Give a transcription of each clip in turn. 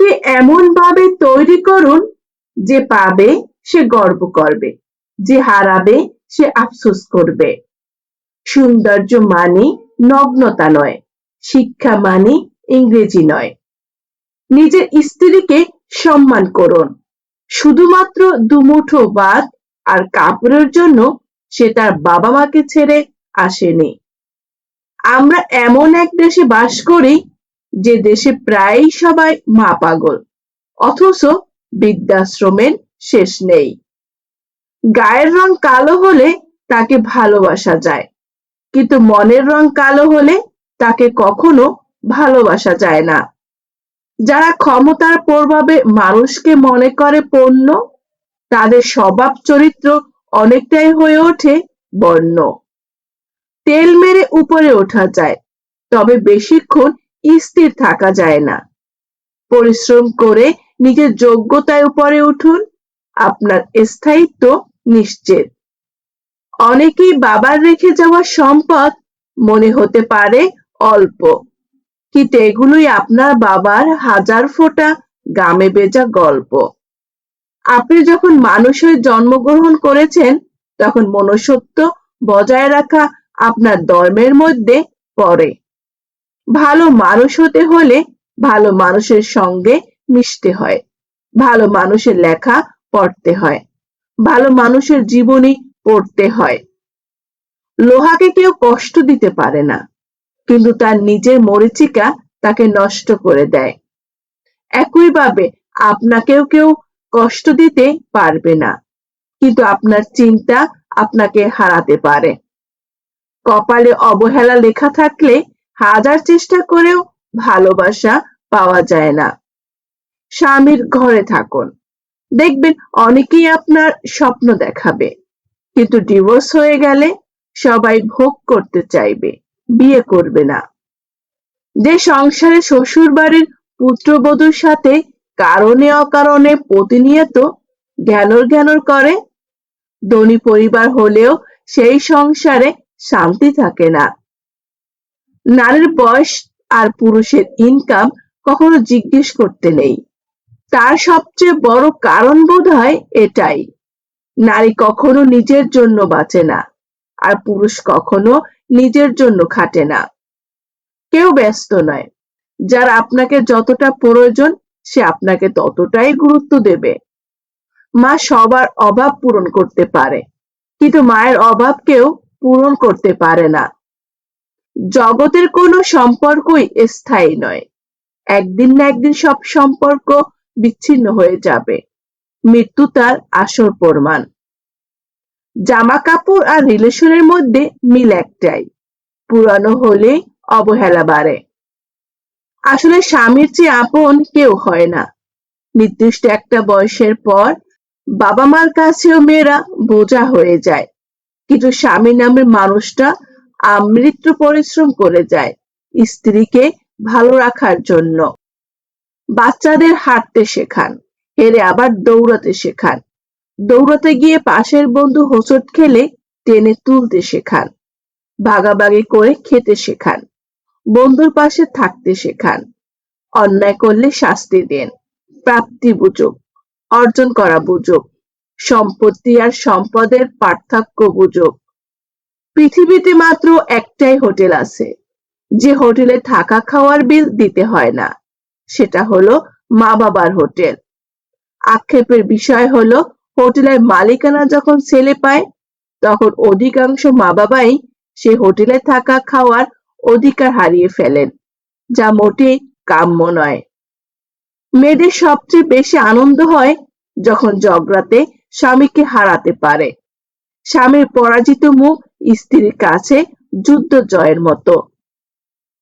নিজেকে এমন ভাবে তৈরি করুন যে পাবে সে গর্ব করবে, যে হারাবে সে আফসোস করবে। সৌন্দর্য মানে নগ্নতা নয়, শিক্ষা মানে ইংরেজি নয়। নিজের স্ত্রীকে সম্মান করুন, শুধুমাত্র দুমুঠো ভাত আর কাপড়ের জন্য সে তার বাবা মাকে ছেড়ে আসেনি। আমরা এমন এক দেশে বাস করি যে দেশে প্রায় সবাই মা পাগল, অথচ বৃদ্ধাশ্রমের শেষ নেই। গায়ের রং কালো হলে তাকে ভালোবাসা যায়, কিন্তু মনের রং কালো হলে তাকে কখনো ভালোবাসা যায় না। যারা ক্ষমতার প্রভাবে মানুষকে মনে করে পণ্য, তাদের স্বভাব চরিত্র অনেকটাই হয়ে ওঠে বন্য। তেল মেরে উপরে ওঠা যায়, তবে বেশিক্ষণ স্থির থাকা যায় না। পরিশ্রম করে নিজের যোগ্যতায় উপরে উঠুন, আপনার স্থায়িত্ব নিশ্চিত। অনেকেই বাবার রেখে যাওয়া সম্পদ মনে হতে পারে অল্প, কিন্তু এগুলোই আপনার বাবার হাজার ফোঁটা গামে ভেজা গল্প। আপনি যখন মানুষ হয়ে জন্মগ্রহণ করেছেন, তখন মনুষ্যত্ব বজায় রাখা আপনার ধর্মের মধ্যে পড়ে। ভালো মানুষ হতে হলে ভালো মানুষের সঙ্গে মিশতে হয়, ভালো মানুষের লেখা পড়তে হয়, ভালো মানুষের জীবনী পড়তে হয়। লোহাকে কেউ কষ্ট দিতে পারে না, কিন্তু তার নিজের মরীচিকা তাকে নষ্ট করে দেয়। একইভাবে আপনাকেও কেউ কষ্ট দিতে পারবে না, কিন্তু আপনার চিন্তা আপনাকে হারাতে পারে। কপালে অবহেলা লেখা থাকলে হাজার চেষ্টা করেও ভালোবাসা পাওয়া যায় না। স্বামীর ঘরে থাকুন, দেখবেন অনেকেই আপনার স্বপ্ন দেখাবে, কিন্তু ডিভোর্স হয়ে গেলে সবাই ভোগ করতে চাইবে, বিয়ে করবে না। যে সংসারে শ্বশুর বাড়ির পুত্রবধূর সাথে কারণে অকারণে প্রতিনিয়ত ঘ্যানর ঘ্যানর করে, ধনী পরিবার হলেও সেই সংসারে শান্তি থাকে না। নারীর বয়স আর পুরুষের ইনকাম কখনো জিজ্ঞেস করতে নেই। তার সবচেয়ে বড় কারণ বোধহয় এটাই, নারী কখনো নিজের জন্য বাঁচে না, আর পুরুষ কখনো নিজের জন্য খাটে না। কেউ ব্যস্ত নয়, যার আপনাকে যতটা প্রয়োজন সে আপনাকে ততটাই গুরুত্ব দেবে। মা সবার অভাব পূরণ করতে পারে, কিন্তু মায়ের অভাব কেউ পূরণ করতে পারে না। জগতের কোনো সম্পর্কই স্থায়ী নয়, একদিন না একদিন সব সম্পর্ক বিচ্ছিন্ন হয়ে যাবে। মৃত্যু তার আসল প্রমাণ। জামা কাপড় আর রিলেশনের মধ্যে মিল একটাই, পুরানো হলে অবহেলা বাড়ে। আসলে স্বামীর চেয়ে আপন কেউ হয় না। নির্দিষ্ট একটা বয়সের পর বাবা মার কাছেও মেয়েরা বোঝা হয়ে যায়, কিন্তু স্বামী নামের মানুষটা আমৃত্যু পরিশ্রম করে যায় স্ত্রীকে ভালো রাখার জন্য। বাচ্চাদের হাঁটতে শেখান, হেরে আবার দৌড়াতে শেখান। দৌড়াতে গিয়ে পাশের বন্ধু হোঁচট খেলে টেনে তুলতে শেখান। ভাগাভাগি করে খেতে শেখান, বন্ধুর পাশে থাকতে শেখান। অন্যায় করলে শাস্তি দেন, প্রাপ্তি বুঝুক, অর্জন করা বুঝুক, সম্পত্তি আর সম্পদের পার্থক্য বুঝুক। পৃথিবীতে মাত্র একটাই হোটেল আছে, যে হোটেলে থাকা খাওয়ার বিল দিতে হয় না, সেটা হলো মা বাবার হোটেল। আক্ষেপের বিষয় হলো, হোটেলের মালিকানা যখন ছেলে পায়, তখন অধিকাংশ মা বাবাই সে হোটেলে থাকা খাওয়ার অধিকার হারিয়ে ফেলেন, যা মোটেই কাম্য নয়। মেয়েদের সবচেয়ে বেশি আনন্দ হয় যখন ঝগড়াতে স্বামীকে হারাতে পারে। স্বামীর পরাজিত মুখ স্ত্রীর কাছে যুদ্ধ জয়ের মতো।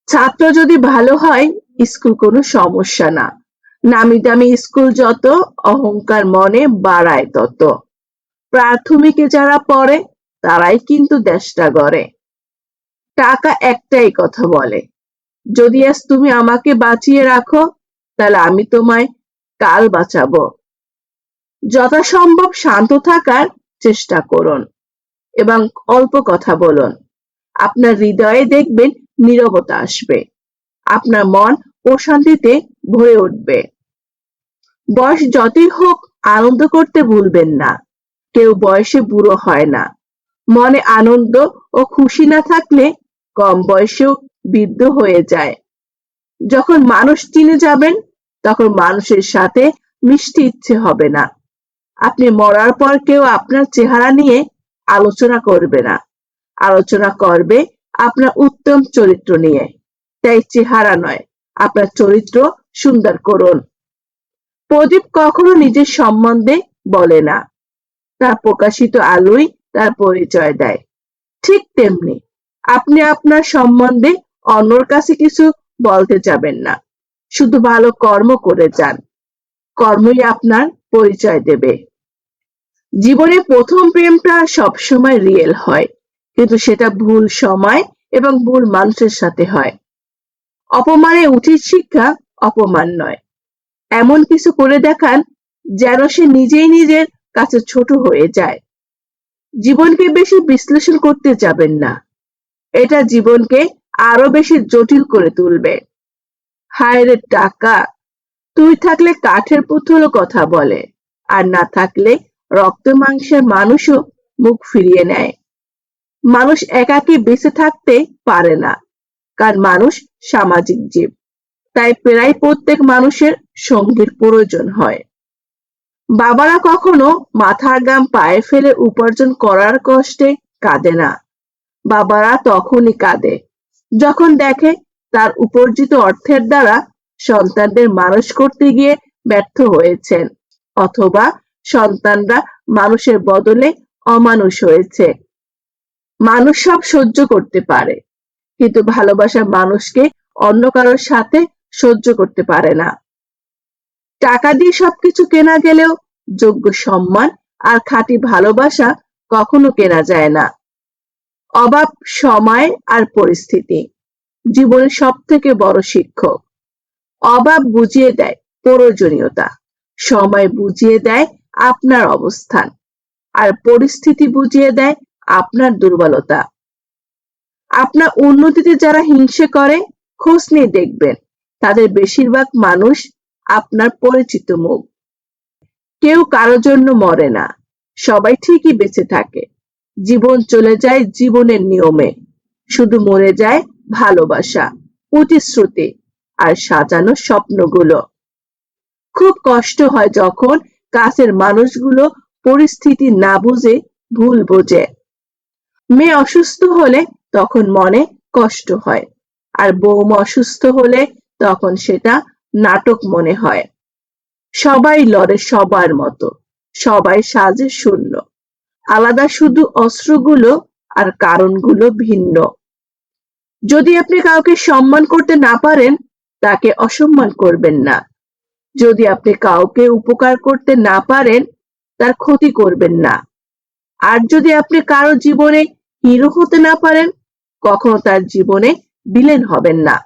ছাত্র যদি ভালো হয়, স্কুল কোনো সমস্যা না। নামি দামি স্কুল যত, অহংকার মনে বাড়ায় তত। প্রাথমিকে যারা পড়ে তারাই কিন্তু দেশটা গড়ে। টাকা একটাই কথা বলে, যদি আজ তুমি আমাকে বাঁচিয়ে রাখো, তাহলে আমি তোমায় কাল বাঁচাবো। যথাসম্ভব শান্ত থাকার চেষ্টা করুন এবং অল্প কথা বলুন। আপনার হৃদয়ে দেখবেন নীরবতা আসবে, আপনার মন প্রশান্তিতে ভরে উঠবে। বয়স যতই হোক আনন্দ করতে ভুলবেন না। কেউ বয়সে বুড়ো হয় না। মনে আনন্দ ও খুশি না থাকলে কম বয়সেও বৃদ্ধ হয়ে যায়। যখন মানুষ চিনে যাবেন তখন মানুষের সাথে মিশতে ইচ্ছে হবে না। আপনি মরার পর কেউ আপনার চেহারা নিয়ে আলোচনা করবে না, আলোচনা করবে আপনার উত্তম চরিত্র নিয়ে। তাই চেহারা নয়, আপনার চরিত্র সুন্দর করুন। প্রদীপ কখনো নিজের সম্বন্ধে বলে না, তার প্রকাশিত আলোই তার পরিচয় দেয়। ঠিক তেমনি আপনি আপনার সম্বন্ধে অন্যর কাছে কিছু বলতে যাবেন না, শুধু ভালো কর্ম করে যান। কর্মই আপনার পরিচয় দেবে। জীবনে প্রথম প্রেমটা সবসময় রিয়েল হয়, কিন্তু সেটা ভুল সময় এবং ভুল মানুষের সাথে হয়। অপমানে উচিত শিক্ষা অপমান নয়, এমন কিছু করে দেখান যেন সে নিজেই নিজের কাছে ছোট হয়ে যায়। জীবনকে বেশি বিশ্লেষণ করতে যাবেন না, এটা জীবনকে আরো বেশি জটিল করে তুলবে। হায় রে টাকা, তুই থাকলে কাঠের পুতুলও কথা বলে, আর না থাকলে রক্ত মাংসের মানুষও মুখ ফিরিয়ে নেয়। মানুষ একাকী বেঁচে থাকতে পারে না, কারণ মানুষ সামাজিক জীব। তাই প্রায় প্রত্যেক মানুষের সঙ্গীর প্রয়োজন হয়। বাবারা কখনো মাথার ঘাম পায়ে ফেলে উপার্জন করার কষ্টে কাঁদে না। বাবারা তখনই কাঁদে যখন দেখে তার উপার্জিত অর্থের দ্বারা সন্তানদের মানুষ করতে গিয়ে ব্যর্থ হয়েছেন, অথবা সন্তানরা মানুষের বদলে অমানুষ হয়েছে। মানুষ সব সহ্য করতে পারে, কিন্তু ভালোবাসার মানুষকে অন্য কারোর সাথে সহ্য করতে পারে না। টাকা দিয়ে সবকিছু কেনা গেলেও যোগ্য সম্মান আর খাঁটি ভালোবাসা কখনো কেনা যায় না। অভাব সময় আর পরিস্থিতি জীবনের সব থেকে বড় শিক্ষক। অভাব বুঝিয়ে দেয় প্রয়োজনীয়তা, সময় বুঝিয়ে দেয় আপনার অবস্থান, আর পরিস্থিতি বুঝিয়ে দেয় আপনার দুর্বলতা। আপনার উন্নতিতে যারা হিংসে করে, খোঁজ নিয়ে দেখবেন তাদের বেশিরভাগ মানুষ আপনার পরিচিত মুখ। কেউ কারো জন্য মরে না, সবাই ঠিকই বেঁচে থাকে। জীবন চলে যায় জীবনের নিয়মে, শুধু মরে যায় ভালোবাসা, প্রতিশ্রুতি আর সাজানো স্বপ্নগুলো। খুব কষ্ট হয় যখন কাছের মানুষগুলো পরিস্থিতি না বুঝে ভুল বোঝে। মেয়ে অসুস্থ হলে তখন মনে কষ্ট হয়, আর বৌমা অসুস্থ হলে তখন সেটা নাটক মনে হয়। সবাই লড়ে সবার মতো, সবাই সাজে শূন্য, আলাদা শুধু অস্ত্রগুলো আর কারণগুলো ভিন্ন। যদি আপনি কাউকে সম্মান করতে না পারেন, তাকে অসম্মান করবেন না। যদি আপনি কাউকে উপকার করতে না পারেন, তার ক্ষতি করবেন না। আর যদি আপনি কারো জীবনে হিরো হতে না পারেন, কখনো তার জীবনে ভিলেন হবেন না।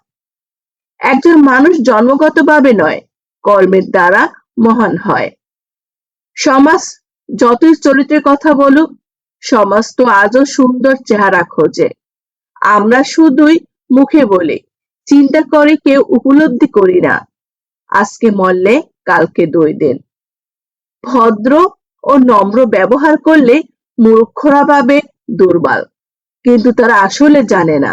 একজন মানুষ জন্মগতভাবে নয়, কর্মের দ্বারা মহান হয়। সমাজ যতই চরিত্রের কথা বলুক, সমাজ তো আজও সুন্দর চেহারা খোঁজে। আমরা শুধুই মুখে বলি, চিন্তা করে কেউ উপলব্ধি করি না। আজকে মরলে কালকে 2 দিন। ভদ্র ও নম্র ব্যবহার করলে মূর্খরা ভাবে দুর্বল, কিন্তু তারা আসলে জানে না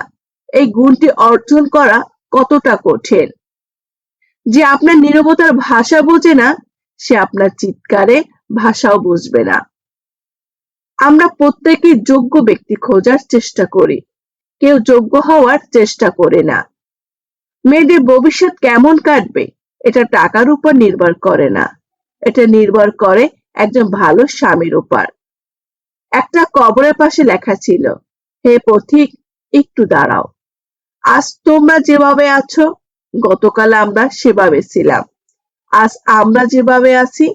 এই গুণটি অর্জন করা কতটা কঠিন। যে আপনার নীরবতার ভাষা বোঝে না, সে আপনার চিৎকারে ভাষাও বুঝবে না। আমরা প্রত্যেকেই যোগ্য ব্যক্তি খোঁজার চেষ্টা করি, কেউ যোগ্য হওয়ার চেষ্টা করে না। মেয়েদের ভবিষ্যৎ কেমন কাটবে এটা টাকার উপর নির্ভর করে না, এটা নির্ভর করে একজন ভালো স্বামীর উপর। একটা কবরের পাশে লেখা ছিল, হে পথিক, একটু দাঁড়াও। আজ তোমরা যেভাবে আছো, গতকাল আমরা সেভাবে ছিলাম। আজ আমরা যেভাবে আছি,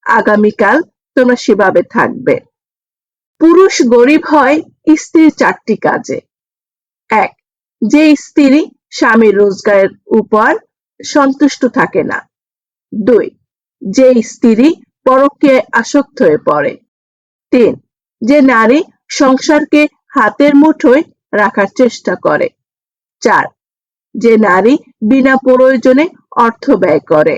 আগামীকাল তোমরা সেভাবে থাকবে। পুরুষ গরিব হয় স্ত্রীর 4টি কাজে। 1, যে স্ত্রী স্বামীর রোজগারের উপর সন্তুষ্ট থাকে না। 2, যে স্ত্রী পরকীয়ায় আসক্ত হয়ে পড়ে। 3, যে নারী সংসারকে হাতের মুঠোয় রাখার চেষ্টা করে। 4, যে নারী বিনা প্রয়োজনে অর্থ ব্যয় করে।